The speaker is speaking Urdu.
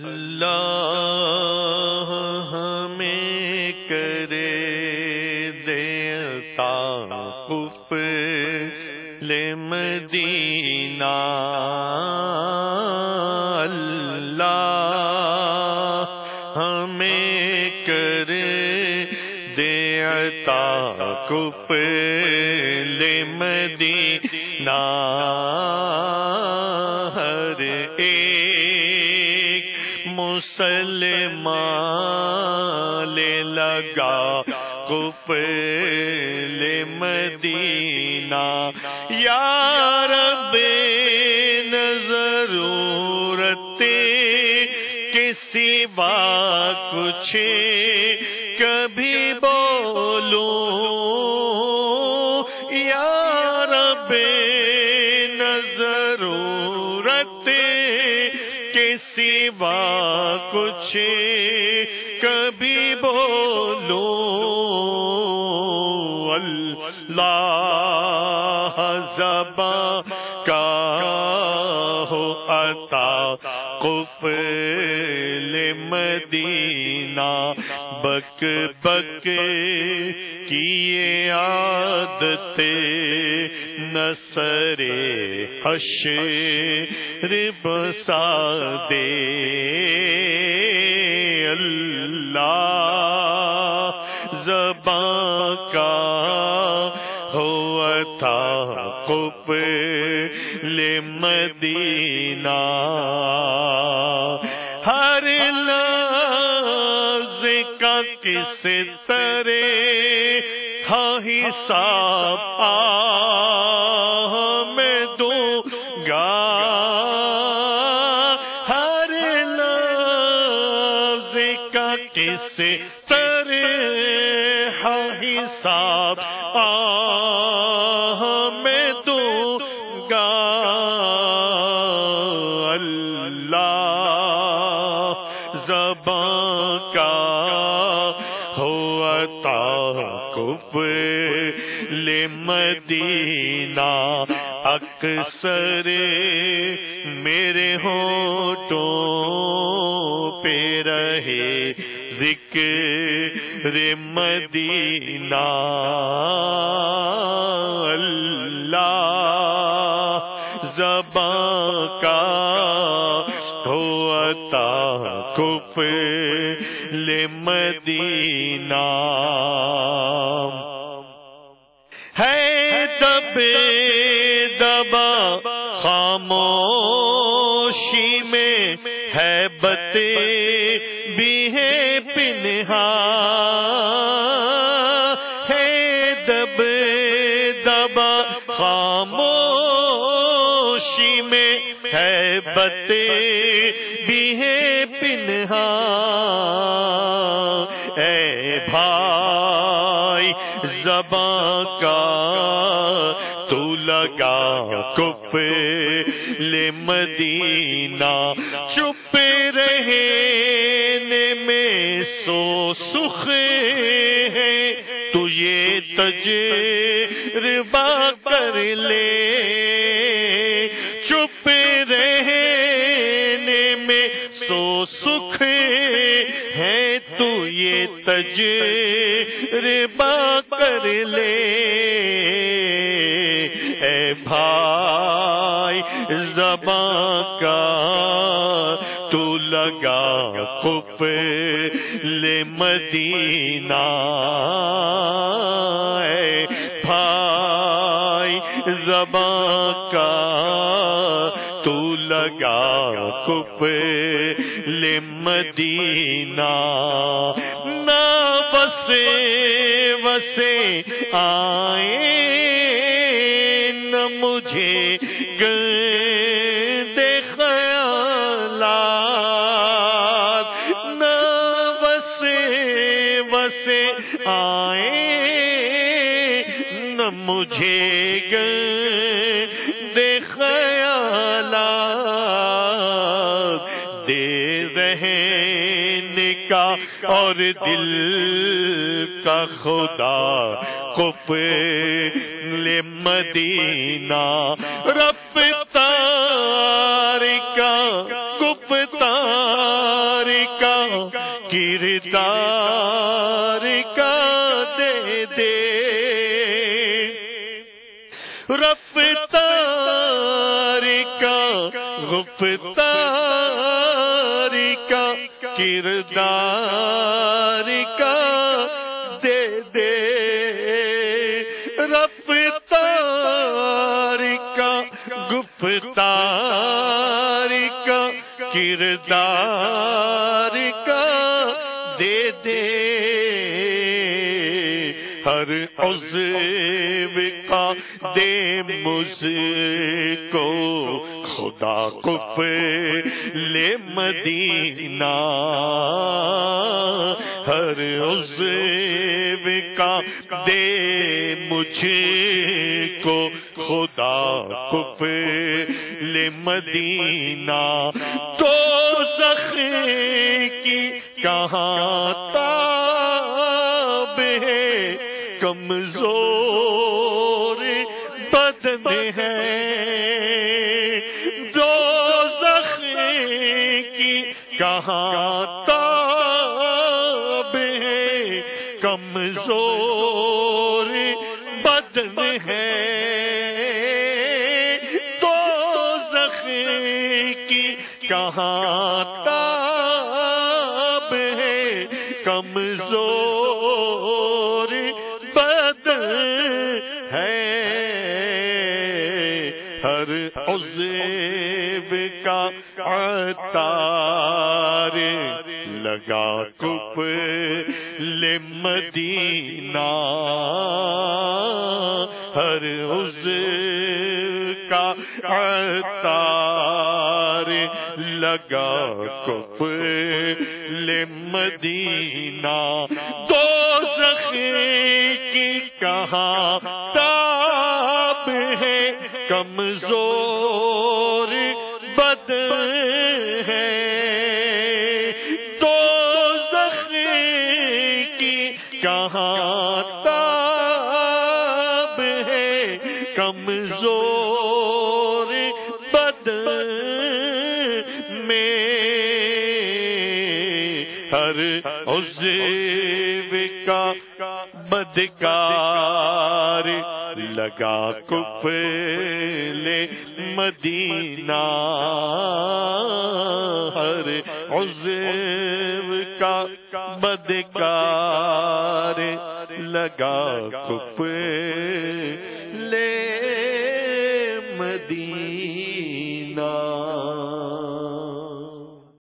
اللہ ہمیں کرے دے عطا قبل مدینہ، اللہ ہمیں کرے دے عطا قبل مدینہ، ہر ایک مسلمان لے لگا قبل مدینہ، یا رب نہ ضرورت کے سوا کچھ کبھی بولوں، یا رب نہ ضرورت کے سوا کچھ کبھی بولوں، اللہ زباں کا ہو عطا قبل مدینہ، بک بک کی یہ عادت نصر حشر بسا دے، اللہ زباں کا ہو عطا قبل مدینہ، ہر لفظ کا کس طرح حساب میں دوں گا، ہر لفظ کا کس طرح حساب میں دوں گا، اللہ زباں کا ہو عطا قبل مدینہ، اکثر میرے ہونٹوں پہ رہے ذکر مدینہ، اللہ زباں کا ہو عطا قبل مدینہ، ہے دب دبا خاموشی میں ہے بتے بھی ہے پنہاں، ہے دب دبا خاموشی میں ہے بتے بھی ہے پنہاں، اے بھائی زباں کا تو لگا قبل مدینہ، چپ رہنے میں سو سخ ہے تو یہ تجربہ کر لے، چپ رہنے میں سو سکھ ہے تو یہ تجربہ کر لے، اے بھائی زباں کا تو لگا قبل مدینہ، اے بھائی زباں کا تو لگا قبل مدینہ، نہ بسے وسے آئے نہ مجھے گندے خیالات، نہ بسے وسے آئے نہ مجھے گندے خیالات، دے رہنے کا اور دل کا خدا قبل مدینہ، رفتار کا گفتار کا کردار کا دے دے، رفتار کا گفتار کا کردار کا دے دے، رفتار کا گفتار کا کردار کا دے دے، ہر عضو کا دے مجھ کو خدا قبلِ مدینہ، ہر عضو کا دے مجھ کو خدا قبلِ مدینہ، دوزخ کی کہاں تاب ہے، کمزور بدن ہے، دوزخ کی کہاں تاب ہے، کمزور بدن ہے، دوزخ کی کہاں تاب ہے، کمزور بدن ہے، ہر عضو کا عطار لگا قبلِ مدینہ، ہر عضو کا عطار لگا قبلِ مدینہ، دوزخ کی کہاں تاب ہے، کمزور بدن ہے، دوزخ کی کہاں تاب ہے، کمزور بدن میں، ہر عضو کا بدکار لگا قبلِ مدینہ، ہر عضو کا بدکار لگا قبلِ